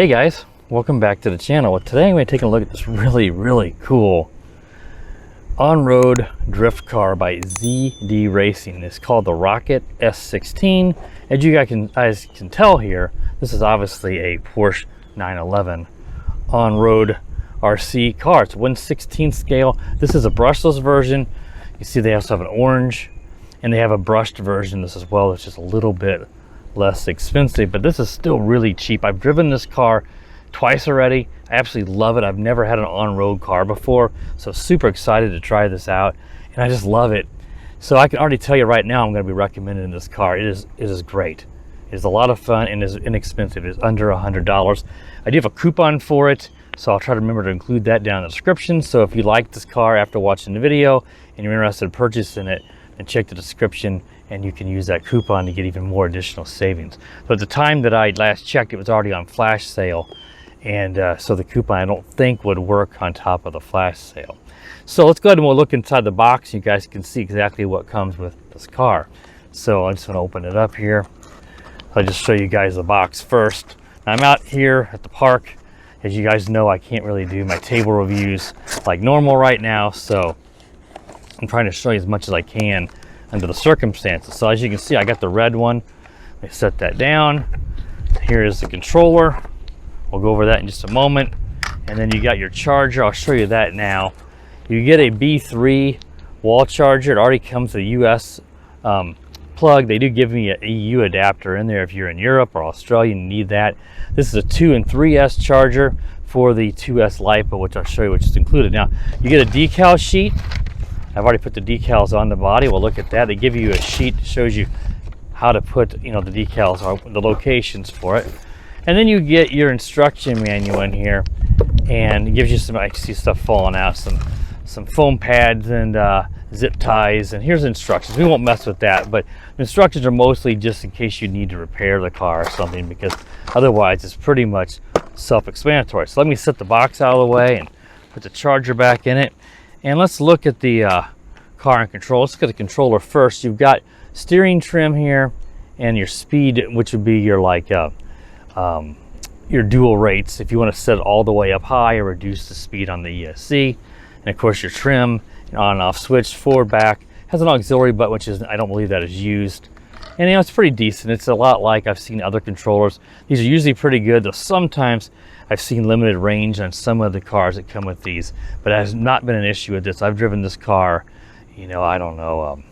Hey guys, welcome back to the channel. Today I'm going to take a look at this really cool on-road drift car by ZDRacing. It's called the Rocket S16. As you guys can tell here, this is obviously a Porsche 911 on-road RC car. It's 1/16 scale. This is a brushless version. You see they also have an orange, and they have a brushed version this as well. It's just a little bit less expensive, but this is still really cheap. I've driven this car twice already. I absolutely love it. I've never had an on-road car before, so super excited to try this out, and I just love it. So I can already tell you right now I'm going to be recommending this car. It is great. It is a lot of fun and is inexpensive. It's under $100. I do have a coupon for it, so I'll try to remember to include that down in the description. So if you like this car after watching the video and you're interested in purchasing it, then check the description and you can use that coupon to get even more additional savings. But at the time that I last checked, it was already on flash sale, and so the coupon I don't think would work on top of the flash sale. So let's go ahead and we'll look inside the box. You guys can see exactly what comes with this car. So I'm just going to open it up here. I'll just show you guys the box first. I'm out here at the park. As you guys know, I can't really do my table reviews like normal right now, so I'm trying to show you as much as I can under the circumstances. So as you can see, I got the red one. Let me set that down. Here is the controller. We'll go over that in just a moment. And then you got your charger. I'll show you that now. You get a B3 wall charger. It already comes with a US plug. They do give me an EU adapter in there if you're in Europe or Australia and you need that. This is a 2 and 3S charger for the 2S LiPo, which I'll show you, which is included. Now, you get a decal sheet. I've already put the decals on the body. We'll look at that. They give you a sheet that shows you how to put, the decals, or the locations for it. And then you get your instruction manual in here, and it gives you some, I see stuff falling out, some foam pads and zip ties, and here's instructions. We won't mess with that, but the instructions are mostly just in case you need to repair the car or something, because otherwise it's pretty much self-explanatory. So let me set the box out of the way and put the charger back in it. And let's look at the car and control. Let's look at the controller first. You've got steering trim here and your speed, which would be your your dual rates if you want to set it all the way up high or reduce the speed on the ESC. And of course your trim, on and off switch, forward, back. Has an auxiliary button, which is, I don't believe that is used. And it's pretty decent. It's a lot like I've seen other controllers. These are usually pretty good, though sometimes I've seen limited range on some of the cars that come with these, but it has not been an issue with this. I've driven this car, I don't know,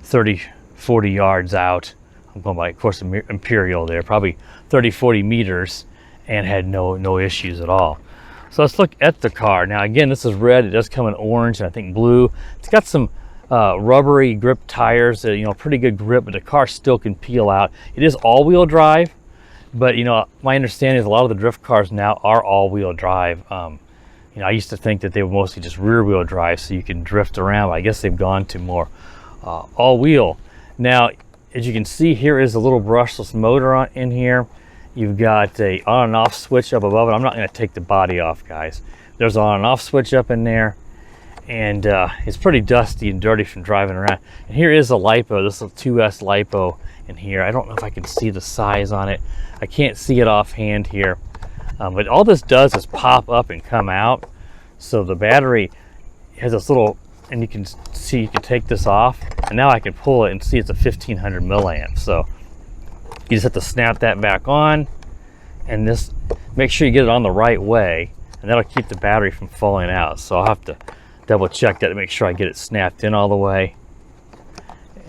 30, 40 yards out. I'm going by, of course, Imperial there, probably 30, 40 meters, and had no issues at all. So let's look at the car. Now, again, this is red. It does come in orange and I think blue. It's got some rubbery grip tires, pretty good grip, but the car still can peel out. It is all-wheel drive. But my understanding is a lot of the drift cars now are all-wheel drive. I used to think that they were mostly just rear-wheel drive, so you can drift around. But I guess they've gone to more all-wheel. Now, as you can see, here is a little brushless motor in here. You've got a on and off switch up above it. I'm not going to take the body off, guys. There's an on and off switch up in there, and it's pretty dusty and dirty from driving around. And here is a LiPo. This is a 2S LiPo in here. I don't know if I can see the size on it. I can't see it offhand here, but all this does is pop up and come out. So the battery has this little, and you can see, you can take this off, and now I can pull it and see it's a 1500 milliamps. So you just have to snap that back on, and this, make sure you get it on the right way, and that'll keep the battery from falling out. So I'll have to double check that to make sure I get it snapped in all the way.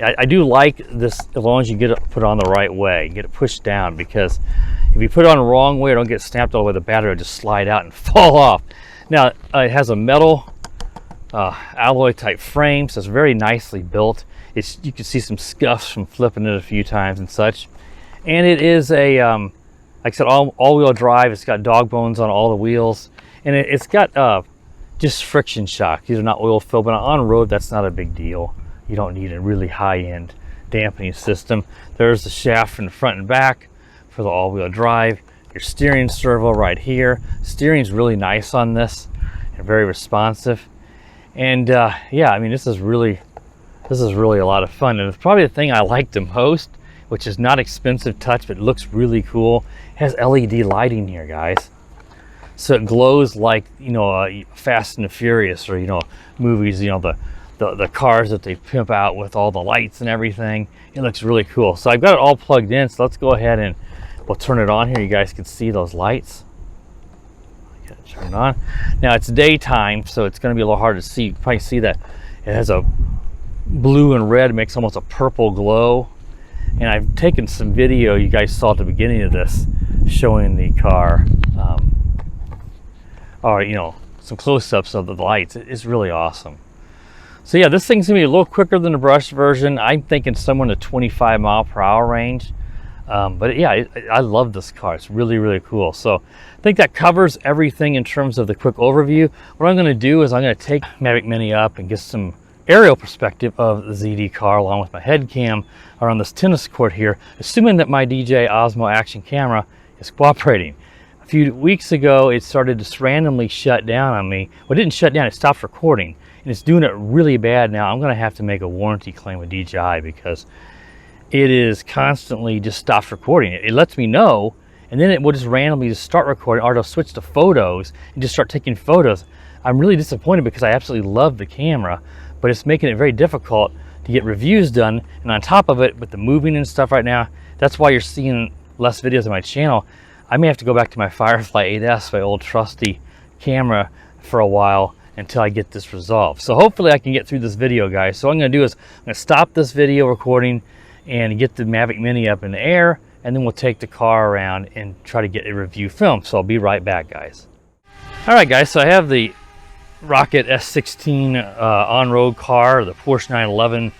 I do like this as long as you get it put on the right way, get it pushed down, because if you put it on the wrong way or don't get snapped all the way, the battery will just slide out and fall off. Now, it has a metal alloy type frame, so it's very nicely built. You can see some scuffs from flipping it a few times and such. And it is a, like I said, all-wheel drive. It's got dog bones on all the wheels, and it's got just friction shock. These are not oil filled, but on road, that's not a big deal. You don't need a really high-end dampening system. There's the shaft from the front and back for the all-wheel drive. Your steering servo right here. Steering's really nice on this and very responsive. And yeah, I mean, this is really a lot of fun. And it's probably the thing I like the most which is not expensive touch, but it looks really cool. It has LED lighting here, guys. So it glows like, you know, Fast and the Furious, or, you know, movies, you know, the cars that they pimp out with all the lights and everything. It looks really cool. So I've got it all plugged in, so let's go ahead and we'll turn it on here. You guys can see those lights. Turn it on. Now it's daytime, so it's going to be a little hard to see. You can probably see that it has a blue and red, makes almost a purple glow. And I've taken some video, you guys saw at the beginning of this, showing the car, or, you know, some close-ups of the lights. It's really awesome. So yeah, this thing's gonna be a little quicker than the brushed version. I'm thinking somewhere in the 25 mile per hour range. But yeah, I love this car. It's really, really cool. So I think that covers everything in terms of the quick overview. What I'm gonna do is I'm gonna take Mavic Mini up and get some aerial perspective of the ZD car along with my head cam around this tennis court here, assuming that my DJI Osmo action camera is cooperating. A few weeks ago, it started to just randomly shut down on me. Well, it didn't shut down, it stopped recording. And it's doing it really bad now. I'm gonna have to make a warranty claim with DJI because it is constantly just stops recording. It lets me know, and then it will just randomly just start recording, or it'll switch to photos and just start taking photos. I'm really disappointed because I absolutely love the camera, but it's making it very difficult to get reviews done. And on top of it, with the moving and stuff right now, that's why you're seeing less videos on my channel. I may have to go back to my Firefly 8S, my old trusty camera, for a while until I get this resolved. So hopefully I can get through this video, guys. So what I'm gonna do is I'm gonna stop this video recording and get the Mavic Mini up in the air, and then we'll take the car around and try to get a review film. So I'll be right back, guys. All right, guys, so I have the Rocket S16 on-road car, the Porsche 911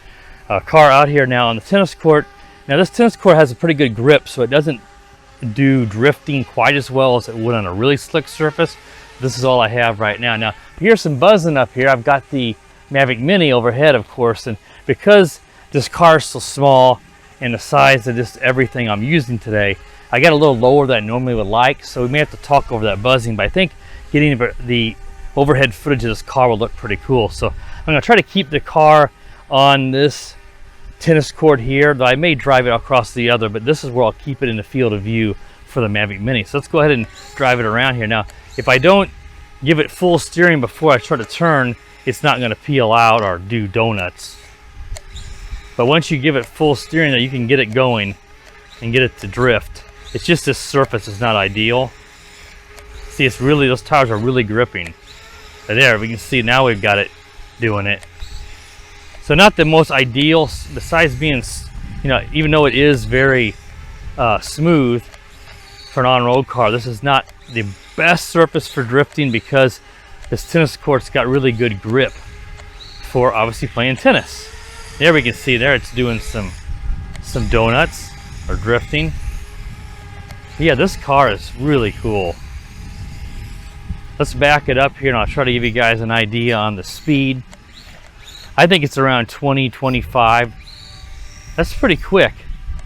car out here now on the tennis court. Now this tennis court has a pretty good grip, so it doesn't do drifting quite as well as it would on a really slick surface. This is all I have right now. Now, you hear some buzzing up here. I've got the Mavic Mini overhead, of course, and because this car is so small and the size of just everything I'm using today, I got a little lower than I normally would like, so we may have to talk over that buzzing, but I think getting the overhead footage of this car will look pretty cool. So I'm gonna try to keep the car on this tennis court here, though I may drive it across the other, but this is where I'll keep it in the field of view for the Mavic Mini. So let's go ahead and drive it around here. Now, if I don't give it full steering before I try to turn, it's not gonna peel out or do donuts. But once you give it full steering, you can get it going and get it to drift. It's just this surface is not ideal. See, it's really, those tires are really gripping. But there, we can see now we've got it doing it. So not the most ideal, besides being, you know, even though it is very smooth for an on-road car, this is not the best surface for drifting because this tennis court's got really good grip for obviously playing tennis. There we can see there it's doing some donuts or drifting. Yeah, this car is really cool. Let's back it up here and I'll try to give you guys an idea on the speed. I think it's around 20, 25. That's pretty quick.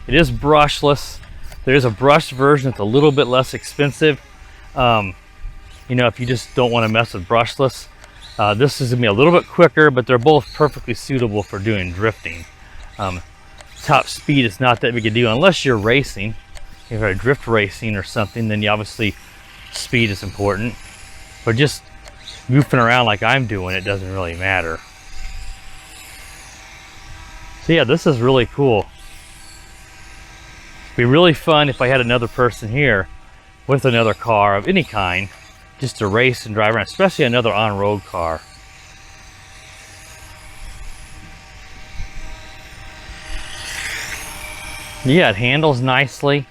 It is brushless. There is a brushed version that's a little bit less expensive. You know, if you just don't want to mess with brushless. This is gonna be a little bit quicker, but they're both perfectly suitable for doing drifting. Top speed is not that big a deal unless you're racing. If you're drift racing or something, then you obviously speed is important. But just goofing around like I'm doing, it doesn't really matter. So yeah, this is really cool. It'd be really fun if I had another person here with another car of any kind, just to race and drive around, especially another on-road car. Yeah, it handles nicely.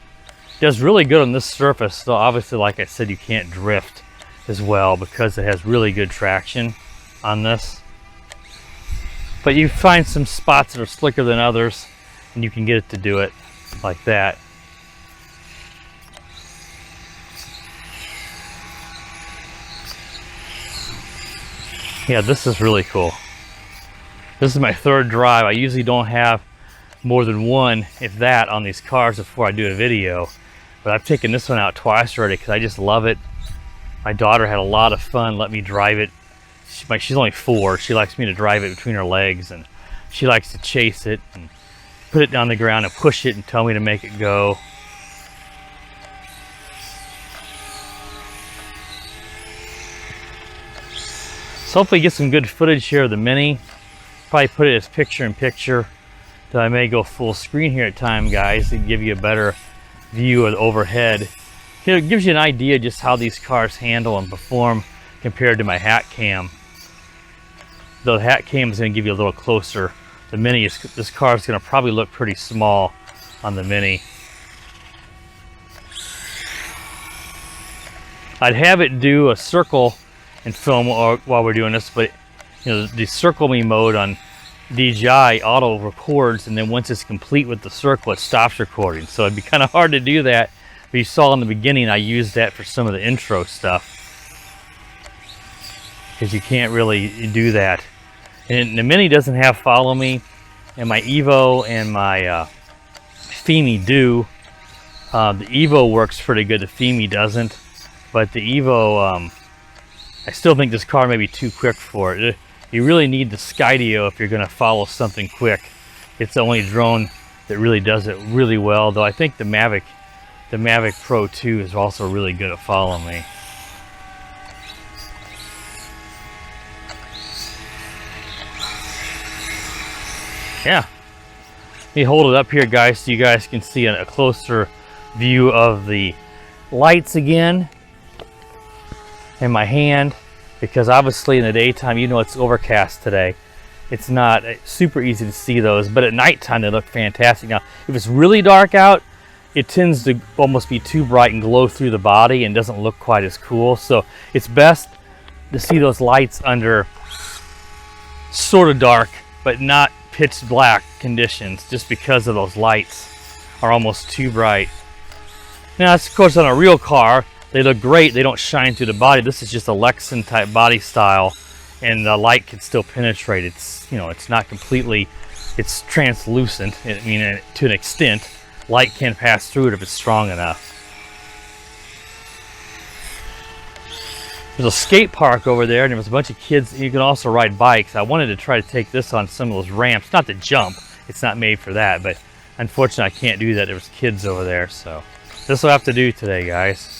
Does really good on this surface, so obviously, like I said, you can't drift as well because it has really good traction on this. But you find some spots that are slicker than others, and you can get it to do it like that. Yeah, this is really cool. This is my third drive. I usually don't have more than one, if that, on these cars before I do a video. But I've taken this one out twice already because I just love it. My daughter had a lot of fun letting me drive it. She's only 4. She likes me to drive it between her legs, and she likes to chase it. And put it on the ground and push it and tell me to make it go. So hopefully get some good footage here of the Mini. Probably put it as picture in picture. So I may go full screen here at time, guys, to give you a better view of the overhead. It gives you an idea just how these cars handle and perform compared to my hat cam. Though the hat cam is going to give you a little closer. The Mini, this car is going to probably look pretty small on the Mini. I'd have it do a circle and film while we're doing this, but you know, the circle me mode on DJI auto records, and then once it's complete with the circle, it stops recording. So it'd be kind of hard to do that. But you saw in the beginning, I used that for some of the intro stuff, because you can't really do that. And the Mini doesn't have follow me, and my Evo and my Femi do. The Evo works pretty good, the Femi doesn't. But the Evo, I still think this car may be too quick for it. You really need the Skydio if you're going to follow something quick. It's the only drone that really does it really well, though I think the Mavic Pro 2 is also really good at following me. Yeah. Let me hold it up here, guys, so you guys can see a closer view of the lights again in my hand, because obviously in the daytime, you know, it's overcast today. It's not super easy to see those, but at nighttime they look fantastic. Now, if it's really dark out, it tends to almost be too bright and glow through the body and doesn't look quite as cool. So it's best to see those lights under sort of dark, but not pitch black conditions, just because of those lights are almost too bright. Now, of course, on a real car, they look great. They don't shine through the body. This is just a Lexan type body style, and the light can still penetrate. It's, you know, it's not completely, it's translucent. I mean, to an extent, light can pass through it if it's strong enough. There's a skate park over there, and there was a bunch of kids. You can also ride bikes. I wanted to try to take this on some of those ramps, not to jump. It's not made for that, but unfortunately, I can't do that. There was kids over there, so this will have to do today, guys.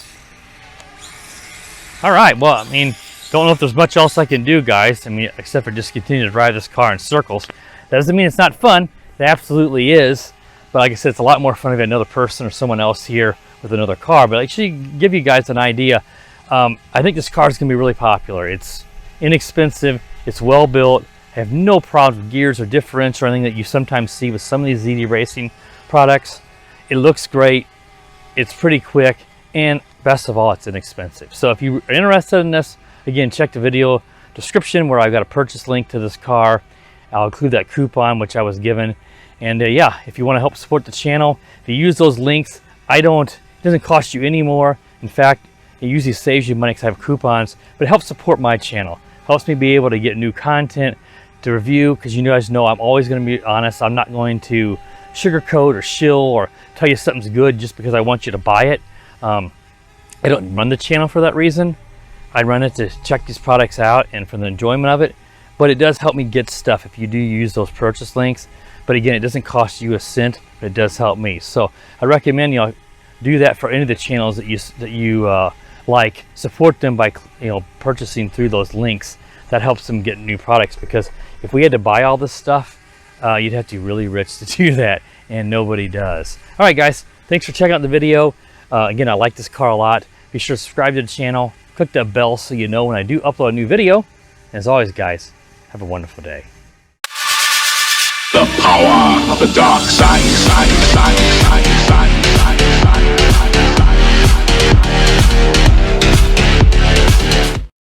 All right, well, I mean, don't know if there's much else I can do, guys. I mean, except for just continue to drive this car in circles. That doesn't mean it's not fun. It absolutely is. But like I said, it's a lot more fun if you have another person or someone else here with another car. But actually, give you guys an idea. I think this car is going to be really popular. It's inexpensive. It's well built. I have no problem with gears or differential or anything that you sometimes see with some of these ZDRacing products. It looks great. It's pretty quick. And best of all, it's inexpensive. So if you're interested in this, again, check the video description where I've got a purchase link to this car. I'll include that coupon which I was given. And yeah, if you want to help support the channel, if you use those links, it doesn't cost you any more. In fact, it usually saves you money because I have coupons, but it helps support my channel. Helps me be able to get new content to review, because you guys know I'm always going to be honest. I'm not going to sugarcoat or shill or tell you something's good just because I want you to buy it. I don't run the channel for that reason. I run it to check these products out and for the enjoyment of it, but it does help me get stuff if you do use those purchase links. But again, it doesn't cost you a cent, but it does help me. So I recommend you do that for any of the channels that you like. Support them by purchasing through those links. That helps them get new products, because if we had to buy all this stuff, you'd have to be really rich to do that, and nobody does. All right, guys, thanks for checking out the video. Again, I like this car a lot. Be sure to subscribe to the channel. Click that bell so you know when I do upload a new video. And as always, guys, have a wonderful day. The power of the dark side.